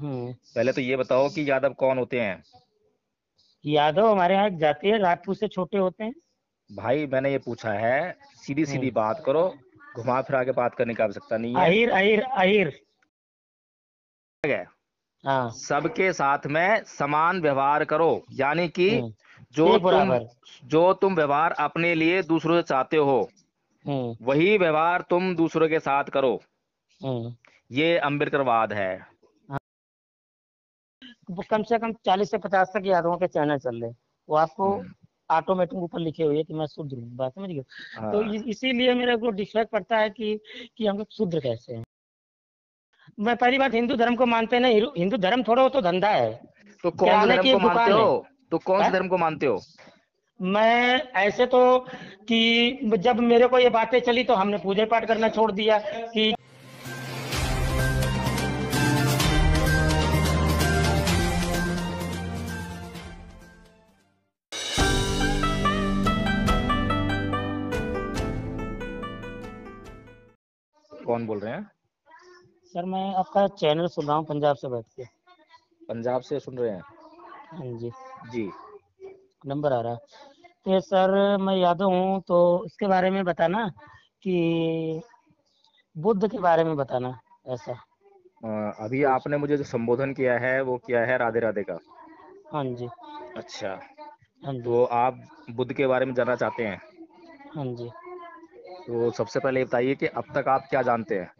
पहले तो ये बताओ कि यादव कौन होते हैं। यादव हमारे यहाँ एक जाति है, राजपूत से छोटे होते हैं। भाई मैंने ये पूछा है, सीधी सीधी हम्म बात करो, घुमा फिरा के बात करने की आवश्यकता नहीं है। अहिर अहिर अहिर। ठीक है। हाँ। सबके साथ में समान व्यवहार करो, यानी कि जो एक तुम बराबर। जो तुम व्यवहार अपने लिए दूसरों से चाहते हो, हम्म वही व्यवहार तुम दूसरों के साथ करो। हम्म ये अम्बेडकरवाद है। हाँ। वो कम से कम 40 से 50 तक यादवों के चैनल चल रहे हैं। वो आपको हम्म, ऑटोमेटिक ऊपर लिखे हुए है कि मैं शुद्र हूँ, बात समझ गए। तो हाँ। इसीलिए मेरे को डिफेक्ट पड़ता है कि हम लोग शुद्र कैसे हैं। मैं पहली बात, हिंदू धर्म को मानते नहीं। हिंदू धर्म थोड़ा, वो तो धंधा है। तो कौन से किराने धर्म की को एक मानते दुकान हो? है। तो कौन से है? धर्म को मानते हो? मैं ऐसे तो, कि जब मेरे को ये बातें चली तो हमने पूजा पाठ करना छोड़ दिया कि कौन बोल रहे हैं? सर मैं आपका चैनल सुन रहा हूँ पंजाब से बैठ के। पंजाब से सुन रहे हैं? हाँ जी। जी। नंबर आ रहा है। तो सर मैं यादव हूँ, तो इसके बारे में बताना कि बुद्ध के बारे में बताना ऐसा। अभी कुछ। आपने मुझे जो संबोधन किया है वो किया है राधे राधे का। हाँ जी। अच्छा। हाँ जी। तो आप बुद्ध के बारे में जानना चाहते हैं? हाँ जी। तो सबसे पहले ये बताइए कि अब तक आप क्या जानते हैं।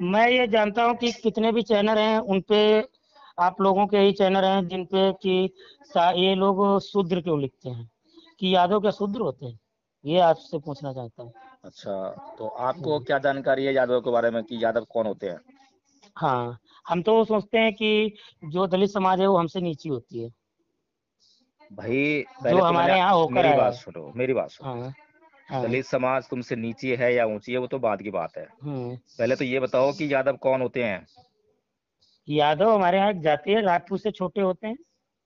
मैं ये जानता हूँ कि कितने भी चैनल हैं उन पे, आप लोगों के ही चैनल हैं जिन पे कि ये लोग शूद्र क्यों लिखते हैं, कि यादव क्या शूद्र होते हैं, ये आपसे पूछना चाहता हूँ। अच्छा। तो आपको हम्म। क्या जानकारी है यादव के बारे में कि यादव कौन होते हैं? हाँ। हम तो सोचते हैं कि जो दलित समाज है वो हमसे नीची होती है, भाई जो पहले तो मैंने, हमारे यहाँ होकर मेरी आया बात है। सुनो, मेरी बात सुनो। हाँ। हाँ। दलित समाज तुमसे नीची है या ऊंची है वो तो बाद की बात है। हम्म पहले तो ये बताओ कि यादव कौन होते हैं। यादव हमारे यहाँ एक जाति है, राजपूत से छोटे होते हैं।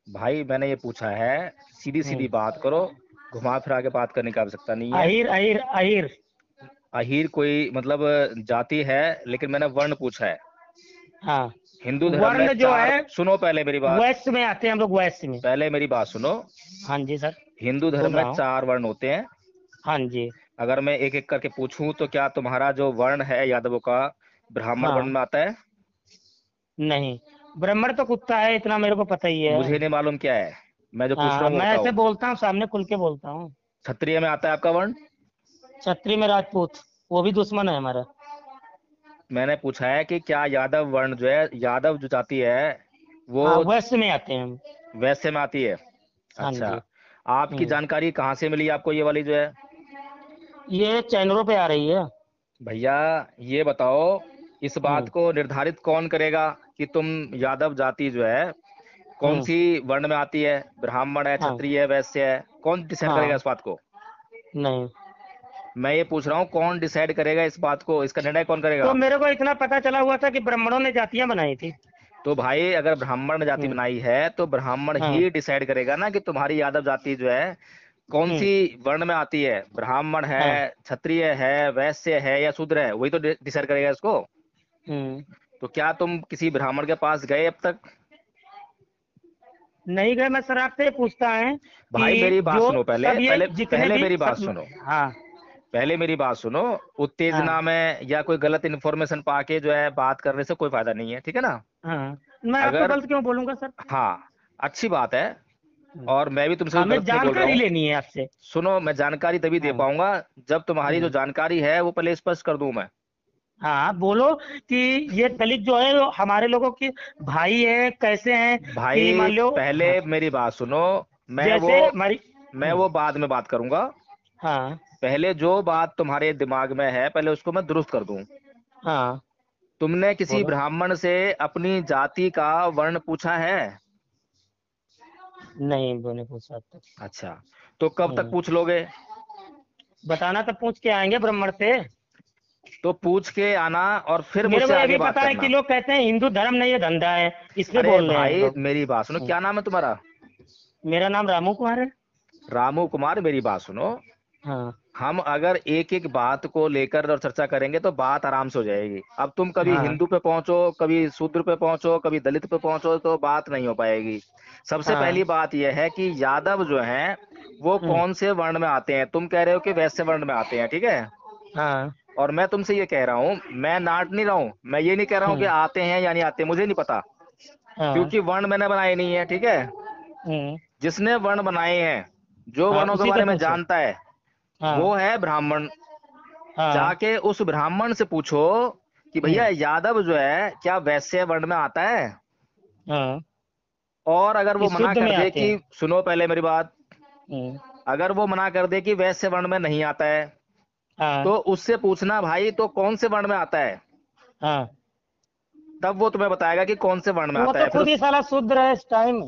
भाई मैंने ये पूछा है, सीधी सीधी हम्म बात करो, घुमा फिरा के बात करने की आवश्यकता नहीं है। अहिर अहिर अहिर। अहीर कोई मतलब जाति है, लेकिन मैंने वर्ण पूछा है। हाँ। हिंदू धर्म में वर्ण जो चार, है, सुनो पहले मेरी बात, वैश्य में आते हैं हम लोग, वैश्य में। पहले मेरी बात सुनो। हाँ जी सर। हिंदू धर्म सुन में रहा हूँ। चार वर्ण होते हैं। हाँ जी। अगर मैं एक एक करके पूछूं तो क्या तुम्हारा जो वर्ण है यादवों का ब्राह्मण वर्ण हाँ। में आता है? नहीं, ब्राह्मण तो कुत्ता है, इतना मेरे को पता ही है। मुझे नहीं मालूम क्या है, मैं जो पूछ रहा हाँ, हूँ वो मैं बताओ। ऐसे बोलता हूँ, सामने खुल के बोलता हूँ। क्षत्रिय में आता है आपका वर्ण? क्षत्रिय में राजपूत, वो भी दुश्मन है हमारा। मैंने पूछा है कि क्या यादव वर्ण जो है, यादव जो जाति है वो हाँ, वैश्य में आते हैं हम। वैश्य में आती है? हाँ अच्छा। जी। आपकी हम्म जानकारी कहाँ से मिली आपको ये वाली जो है? ये चैनलों पे आ रही है। भैया ये बताओ, इस बात हम्म को निर्धारित कौन करेगा कि तुम यादव जाति जो है कौन हम्म सी वर्ण में आती है? ब्राह्मण है, हाँ। क्षत्रिय है, वैश्य है? कौन डिसाइड करेगा हाँ। इस बात को? नहीं, मैं ये पूछ रहा हूँ कौन डिसाइड करेगा इस बात को, इसका निर्णय कौन तो करेगा? मेरे को इतना पता चला हुआ था कि ब्राह्मणों ने जातियां बनाई थी। तो भाई अगर ब्राह्मण जाति हम्म बनाई है तो ब्राह्मण हाँ। ही डिसाइड करेगा ना कि तुम्हारी यादव जाति जो है कौन हम्म सी वर्ण में आती है। ब्राह्मण है, हाँ। क्षत्रिय है, वैश्य है या शूद्र है, वही तो डिसाइड करेगा इसको। हम्म तो क्या तुम किसी ब्राह्मण के पास गए अब तक? नहीं गए, मैं सर आपसे ये पूछता है भाई कि मेरी बात जो सुनो, पहले सब ये पहले जितने पहले भी मेरी बात सब। सुनो, हाँ। पहले मेरी बात सुनो। हाँ। उत्तेजना में या कोई गलत इन्फॉर्मेशन पाके जो है बात करने से कोई फायदा नहीं है, ठीक है ना? हाँ, मैं आपको अगर, गलत क्यों बोलूंगा सर। हाँ, अच्छी बात है। हम्म, और मैं भी तुमसे कोई हमें गलत नहीं बोल रहा जानकारी हूँ। लेनी है आपसे। सुनो, मैं जानकारी तभी दे हाँ। पाऊंगा जब तुम्हारी जो हम्म, जानकारी है वो पहले स्पष्ट कर दूं मैं। हाँ बोलो कि ये दलित जो है वो हमारे लोगों की भाई है, कैसे हैं कि भाई मान लो। पहले हाँ। मेरी बात सुनो। मैं वो जैसे हमारी। मैं वो बाद में बात करूंगा। हाँ। पहले जो बात तुम्हारे दिमाग में है पहले उसको मैं दुरुस्त कर दूं। हाँ तुमने किसी बोलो। ब्राह्मण से अपनी जाति का वर्ण पूछा है? नहीं, मैंने पूछा अब तक। अच्छा। तो कब तक हम्म पूछ लोगे? बताना तो पूछ के आएंगे ब्राह्मण से। तो पूछ के आना और फिर मेरे मुझसे को ये आगे भी बात पता है कि करना। लोग कहते हैं हिंदू धर्म नहीं है, धंधा है, इसलिए अरे बोल रहे हैं भाई लोग। मेरी बात सुनो, हम्म, क्या नाम है तुम्हारा? मेरा नाम रामू कुमार है। रामू कुमार, मेरी बात सुनो। हाँ। हम अगर एक एक बात को लेकर और चर्चा करेंगे तो बात आराम से हो जाएगी। अब तुम कभी हाँ हिंदू पे पहुंचो, कभी शूद्र पे पहुंचो, कभी दलित पे पहुंचो, तो बात नहीं हो पाएगी। सबसे हाँ। पहली बात यह है कि यादव जो हैं वो हम्म। कौन से वर्ण में आते हैं। तुम कह रहे हो कि वैश्य वर्ण में आते हैं, ठीक है। हाँ। और मैं तुमसे ये कह रहा हूँ, मैं नाट नहीं रहा हूँ, मैं ये नहीं कह रहा हूँ कि हम्म। आते हैं या नहीं आते, मुझे नहीं पता, हाँ। क्योंकि वर्ण मैंने बनाए नहीं है, ठीक है। हम्म। जिसने वर्ण बनाए हैं, जो हाँ, वर्णों के उसी से बारे में पूछो। जानता है, हाँ। वो है ब्राह्मण। हाँ। जाके उस ब्राह्मण से पूछो कि भैया हम्म। यादव जो है क्या वैश्य वर्ण में आता है। हाँ। और अगर कि वो मना शुद्ध कर में दे आते कि, हैं। सुनो पहले मेरी बात, हम्म। अगर वो मना कर दे कि वैश्य वर्ण में नहीं आता है, हाँ। तो उससे पूछना भाई तो कौन से वर्ण में आता है। हाँ। तब वो तुम्हें बताएगा कि कौन से वर्ण में वो आता तो है। फिर खुद ही साला शूद्र है इस टाइम।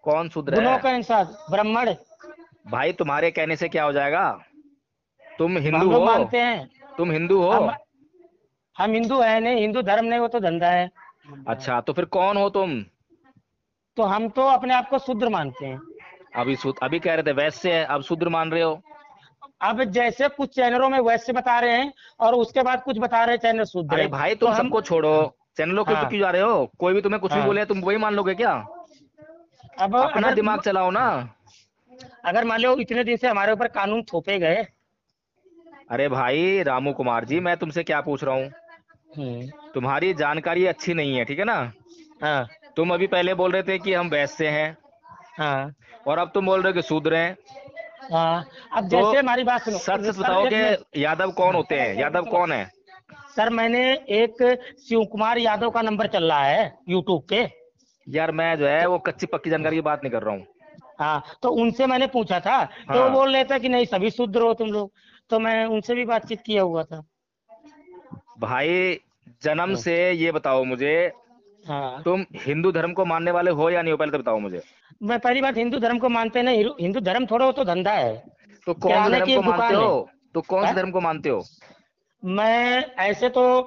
कौन शूद्र गुणों है। का इंसान ब्राह्मण। भाई तुम्हारे कहने से क्या हो जाएगा। तुम हम हिंदू लोग हो, मानते हैं। तुम हिंदू हो। हम हम हिंदू है नहीं, हिंदू धर्म नहीं, वो तो धंधा है। अच्छा तो फिर कौन हो तुम। तो हम तो अपने आप को शूद्र मानते हैं। अभी कह रहे थे वैश्य है, अब शूद्र मान रहे हो। अब जैसे कुछ चैनलों में वैसे बता रहे हैं और उसके बाद कुछ बता रहे हैं चैनल शूद्र अरे है। भाई तो तुम हम। सबको छोड़ो, हाँ। चैनलों के पे हाँ। क्यों जा रहे हो। कोई भी तुम्हें कुछ भी हाँ। बोले तुम वही मान लोगे क्या। अब अपना अगर दिमाग चलाओ ना। अगर मान लो इतने दिन से हमारे ऊपर कानून थोपे गए। अरे भाई रामू कुमार जी, मैं तुमसे क्या पूछ रहा हूँ, हम्म। तुम्हारी जानकारी अच्छी नहीं है, ठीक है ना। हाँ। तुम अभी पहले बोल रहे थे कि हम वैश्य हैं, हाँ। और अब तुम बोल रहे हो कि शूद्र हैं। हाँ। अब तो जैसे हमारी बात सुनो। सच सच सर बताओ एक मिनट। कि यादव कौन हाँ। होते हैं, यादव कौन है। सर मैंने एक शिव कुमार यादव का नंबर चल रहा है यूट्यूब पे। यार मैं जो है तो वो कच्ची पक्की जानकारी की बात नहीं कर रहा हूँ। हाँ, तो उनसे मैंने पूछा था। तो वो हाँ बोल रहे थे कि नहीं सभी शूद्र हो तुम लोग। तो मैं उनसे भी बातचीत किया हुआ था। भाई, जन्म हाँ। से ये बताओ मुझे, हाँ। तुम हिंदू धर्म को मानने वाले हो या नहीं हो, पहले तो बताओ मुझे। मैं पहली बात हिंदू धर्म को मानते नहीं। हिंदू धर्म थोड़ा, वो तो धंधा है। तो कौन से किराने धर्म की को एक मानते दुकान हो, है। तो कौन से हाँ? धर्म को मानते हो। मैं ऐसे तो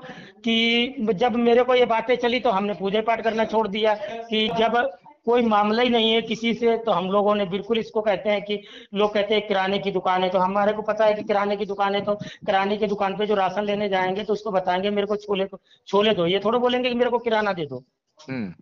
कि जब मेरे को ये बातें चली तो हमने पूजा पाठ करना छोड़ दिया। कि जब कोई मामला ही नहीं है किसी से, तो हम लोगों ने बिल्कुल इसको कहते हैं कि लोग कहते हैं किराने की दुकान है, तो हमारे को पता है कि किराने की दुकान है, तो किराने की दुकान पे जो राशन लेने जाएंगे तो उसको बताएंगे मेरे को छोले दो। ये थोड़ा बोलेंगे कि मेरे को किराना दे दो। हम्म।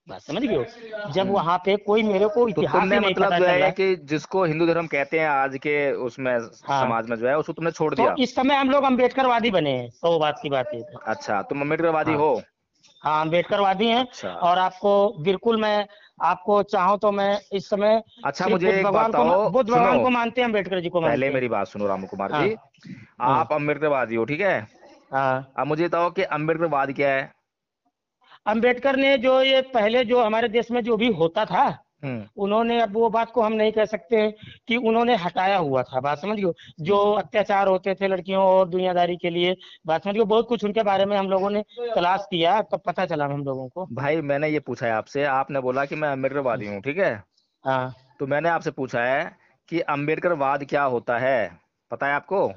बात समझ गए हो? जब हम्म। वहां पे कोई मेरे को तो इतिहास तुमने ही नहीं मतलब पता जो चल है रहा ये है। कि जिसको हिंदू धर्म कहते हैं आज के उसमें हाँ। समाज में जो है, उसको तुमने छोड़ तो दिया। इस समय हम लोग अम्बेडकरवादी बने हैं, तो बात की बात ये है। अच्छा तुम अम्बेडकरवादी हाँ। हो। हाँ, अम्बेडकरवादी हैं। अच्छा। और आपको बिल्कुल मैं आपको चाहूँ तो मैं इस समय अच्छा सिर्फ मुझे एक बात बताओ, बुद्ध सुनो, भगवान को मानते हैं, अम्बेडकर जी को पहले मानते हैं। मेरी बात सुनो रामू कुमार हाँ। जी। हम्म। आप अम्बेडकरवादी हो, ठीक है। हाँ। अब मुझे बताओ कि अम्बेडकरवाद क्या है। अम्बेडकर ने जो ये पहले जो हमारे देश में जो भी होता था, हम्म। उन्होंने, अब वो बात को हम नहीं कह सकते हैं कि उन्होंने हटाया हुआ था। बात समझ गए? जो अत्याचार होते थे लड़कियों और दुनियादारी के लिए, बात समझ गए, बहुत कुछ उनके बारे में हम लोगों ने तलाश किया, तब पता चला हम लोगों को। भाई मैंने ये पूछा है आपसे, आपने बोला कि मैं अम्बेडकरवादी हूँ, ठीक है। हाँ। तो मैंने आपसे पूछा है कि अम्बेडकरवाद क्या होता है, पता है आपको।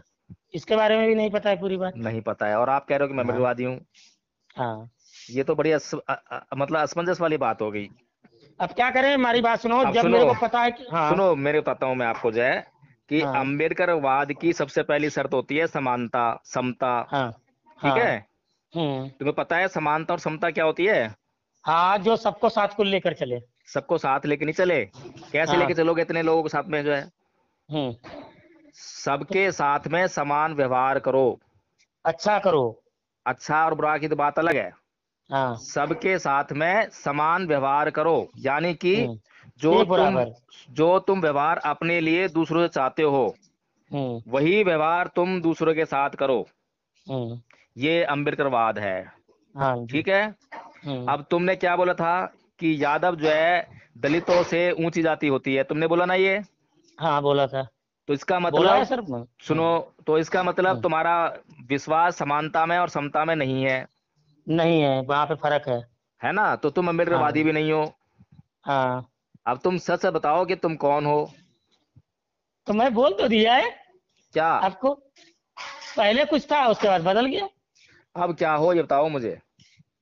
इसके बारे में भी नहीं पता है पूरी बात। नहीं पता है, और आप कह रहे हो कि मैं हाँ। अम्बेडकरवादी हूँ। हाँ। ये तो बड़ी मतलब असमंजस वाली बात हो गई। अब क्या करें, हमारी बात सुनो। अब जब सुनो, मेरे को पता है कि हाँ। सुनो मेरे बताता हूँ मैं आपको जो है कि हाँ। अम्बेडकरवाद की सबसे पहली शर्त होती है समानता, समता, हाँ। ठीक है। हाँ। हम्म। तुम्हें पता है समानता और समता क्या होती है। हाँ, जो सबको साथ को लेकर चले। सबको साथ लेके नहीं चले, कैसे हाँ। लेके चलोगे इतने लोगों के साथ में जो है। हम्म। सबके साथ में समान व्यवहार करो। अच्छा करो। अच्छा और बुरा की तो बात अलग है। हाँ। सबके साथ में समान व्यवहार करो, यानी कि जो एक तुम बराबर। जो तुम व्यवहार अपने लिए दूसरों से चाहते हो, हम्म। वही व्यवहार तुम दूसरों के साथ करो। हम्म। ये अम्बेडकरवाद है, हाँ जी। ठीक है। हम्म। अब तुमने क्या बोला था कि यादव जो है दलितों से ऊंची जाति होती है, तुमने बोला ना ये। हाँ, बोला था। तो इसका बोला है मतलब, सर। सुनो, तो इसका मतलब हम्म। तुम्हारा विश्वास समानता में और समता में नहीं है, नहीं है, वहाँ पे फर्क है। है ना। तो तुम अम्बेडकरवादी हाँ। भी नहीं हो। हाँ। अब तुम सच सच बताओ कि तुम कौन हो। तो मैं बोल तो दिया है क्या। आपको। पहले कुछ था, उसके बाद बदल गया। अब क्या हो ये बताओ मुझे।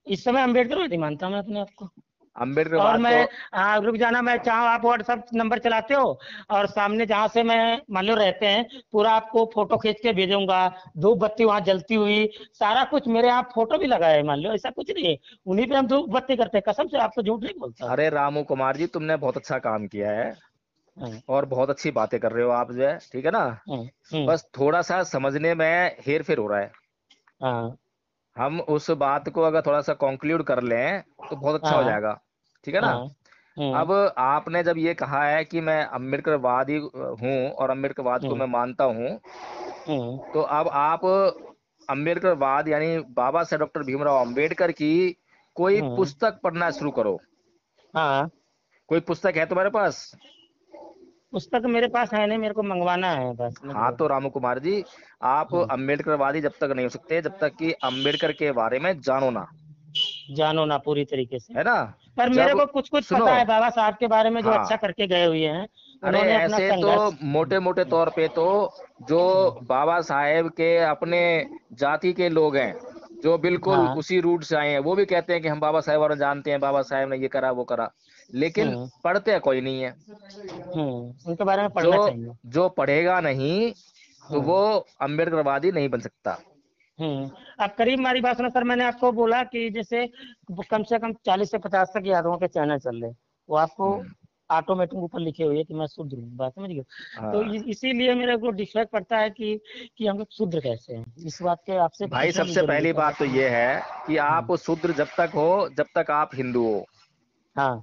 इस समय अम्बेडकर वादी मानता हूँ मैं अपने आप को। और अम्बेडकरवाद मैं तो रुक जाना, मैं चाहूँ आप व्हाट्सएप नंबर चलाते हो, और सामने जहाँ से मैं मान लो रहते हैं, पूरा आपको फोटो खींच के भेजूंगा, धूप बत्ती वहाँ जलती हुई, सारा कुछ मेरे यहाँ फोटो भी लगा है, मान लो ऐसा कुछ नहीं है, उन्हीं पे हम धूप बत्ती करते हैं, कसम से आपको झूठ नहीं बोलता। अरे रामू कुमार जी, तुमने बहुत अच्छा काम किया है हाँ, और बहुत अच्छी बातें कर रहे हो आप जो है, ठीक है ना। हाँ, हम्म, बस थोड़ा सा समझने में हेर फेर हो रहा है। हाँ, हम उस बात को अगर थोड़ा सा कंक्लूड कर लें तो बहुत अच्छा हो हाँ, जाएगा, ठीक है ना। हाँ, अब आपने जब ये कहा है कि मैं अम्बेडकरवादी हूँ और अम्बेडकरवाद को हम्म, मैं मानता हूँ, हम्म, तो अब आप अम्बेडकरवाद यानी बाबा साहेब डॉक्टर भीमराव अम्बेडकर की कोई हम्म, पुस्तक पढ़ना शुरू करो। हाँ, कोई पुस्तक है तुम्हारे पास? पुस्तक मेरे पास है नहीं, मेरे को मंगवाना है बस, समझ हाँ लो। तो रामू कुमार जी, आप हम्म, अम्बेडकरवादी जब तक नहीं हो सकते जब तक कि अम्बेडकर के बारे में जानो ना, जानो ना पूरी तरीके से। है ना। पर मेरे जब को कुछ कुछ सुनो, पता है बाबा साहब के बारे में, जो अच्छा हाँ, करके गए हुए हैं, अरे उन्होंने अपना ऐसे तो संघर्ष। मोटे मोटे तौर पे तो जो बाबा साहेब के अपने जाति के लोग हैं, जो बिल्कुल हाँ, उसी रूट से आए हैं, वो भी कहते हैं कि हम बाबा साहेब और जानते हैं, बाबा साहेब ने ये करा वो करा, लेकिन हम्म, पढ़ते कोई नहीं है। उनके बारे में जो पढ़ना चाहिए। जो पढ़ेगा नहीं तो हम्म, वो अम्बेडकरवादी नहीं बन सकता। अब करीब हमारी बात सुनो सर, मैंने आपको बोला कि जैसे वो कम से कम 40 से 50 तक यादवों के चैनल चल रहे, वो आपको हम्म, ऑटोमेटिक ऊपर लिखे हुए कि मैं शूद्र हूँ, बात समझ गए। तो हाँ इसीलिए मेरे को डिफेक्ट पड़ता है कि हम लोग शूद्र कैसे हैं, इस बात के आपसे भाई, पूछना भी सबसे जरूरी पहली था। बात तो ये है कि आप हम्म, शूद्र जब तक हो जब तक आप हिंदू हो, हाँ,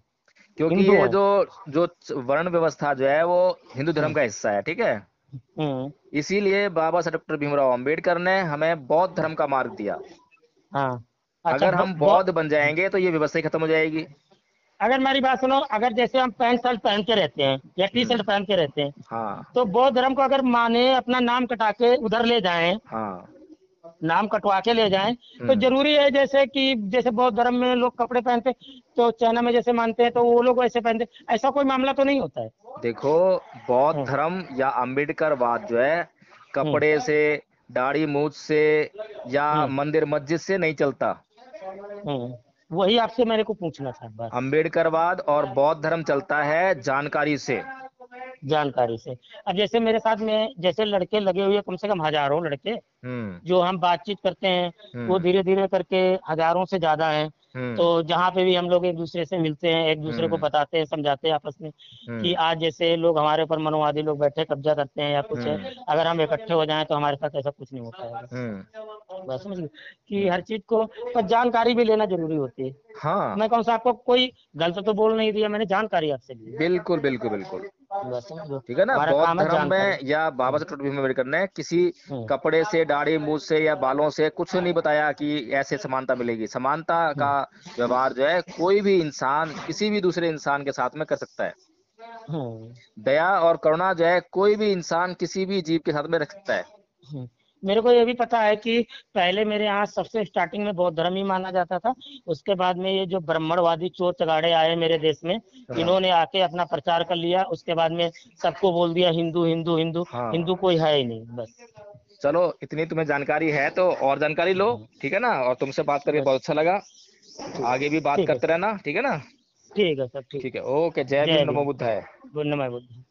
क्योंकि हिंदू ये हैं। जो जो वर्ण व्यवस्था जो है वो हिंदू धर्म हम्म, का हिस्सा है, ठीक है। हम्म, इसीलिए बाबा साहब डॉक्टर भीमराव अंबेडकर ने हमें बौद्ध धर्म का मार्ग दिया। हाँ, अच्छा अगर हम बौद्ध बन जाएंगे तो ये व्यवस्था ही खत्म हो जाएगी। अगर मेरी बात सुनो, अगर जैसे हम पैंट शर्ट पहन के रहते हैं या टी शर्ट हम्म, पहन के रहते हैं, हाँ, तो बौद्ध धर्म को अगर माने अपना नाम कटा के उधर ले जाएं, हाँ, नाम कटवा के ले जाएं, तो हम्म। जरूरी है जैसे कि जैसे बौद्ध धर्म में लोग कपड़े पहनते, तो चाइना में जैसे मानते हैं तो वो लोग वैसे पहनते, ऐसा कोई मामला तो नहीं होता है। देखो, बौद्ध हम्म, धर्म या अम्बेडकरवाद जो है हम्म, कपड़े से, दाढ़ी मूछ से या हम्म, मंदिर मस्जिद से नहीं चलता। वही आपसे मेरे को पूछना था बस। अम्बेडकरवाद और बौद्ध धर्म चलता है जानकारी से। जानकारी से। अब जैसे मेरे साथ में जैसे लड़के लगे हुए, कम से कम हजारों लड़के हम्म, जो हम बातचीत करते हैं, वो हम्म, धीरे धीरे करके हजारों से ज्यादा हैं। तो हम्म, जहाँ पे भी हम लोग एक दूसरे से मिलते हैं, एक दूसरे को हम्म, बताते हैं, समझाते हैं आपस में कि हम्म, आज जैसे लोग हमारे ऊपर मनोवादी लोग बैठे कब्जा करते हैं या कुछ है, हम्म, अगर हम इकट्ठे हो जाएं तो हमारे साथ ऐसा कुछ नहीं हो पाएगा। हम्म, बस समझ गए कि हर चीज को पर जानकारी भी लेना जरूरी होती है। हाँ, मैं कौन सा आपको कोई गलत तो बोल नहीं दिया, मैंने जानकारी आपसे ली। बिल्कुल बिल्कुल बिल्कुल। बस समझ लो, ठीक है ना। हमारा बौद्ध काम है धर्म जानकारी। में या बाबा साहब डॉक्टर भीमराव अम्बेडकर ने किसी हम्म, कपड़े से, दाढ़ी मूछ से या बालों से कुछ नहीं बताया कि ऐसे समानता मिलेगी। समानता का हम्म, व्यवहार जो है कोई भी इंसान किसी भी दूसरे इंसान के साथ में कर सकता है। हम्म, दया और करुणा जो है कोई भी इंसान किसी भी जीव के साथ में रख सकता है। हम्म। मेरे को ये भी पता है कि पहले मेरे यहाँ सबसे स्टार्टिंग में बौद्ध धर्म ही माना जाता था। उसके बाद में ये जो ब्राह्मणवादी चोर चगाड़े आए मेरे देश में, हाँ, इन्होंने आके अपना प्रचार कर लिया, उसके बाद में सबको बोल दिया हिंदू हिंदू हिंदू, हाँ, हिंदू कोई है ही नहीं बस। चलो, इतनी तुम्हें जानकारी है तो और जानकारी लो, हम्म, ठीक है ना। और तुमसे बात करके बस बहुत अच्छा लगा। ठीक आगे भी बात ठीक है करते सर। रहना, ठीक है ना। ठीक है सर, ठीक। ठीक है, ओके, जय भीम, जय नमो भीम। बुद्धाय। गुड नमः बुद्ध।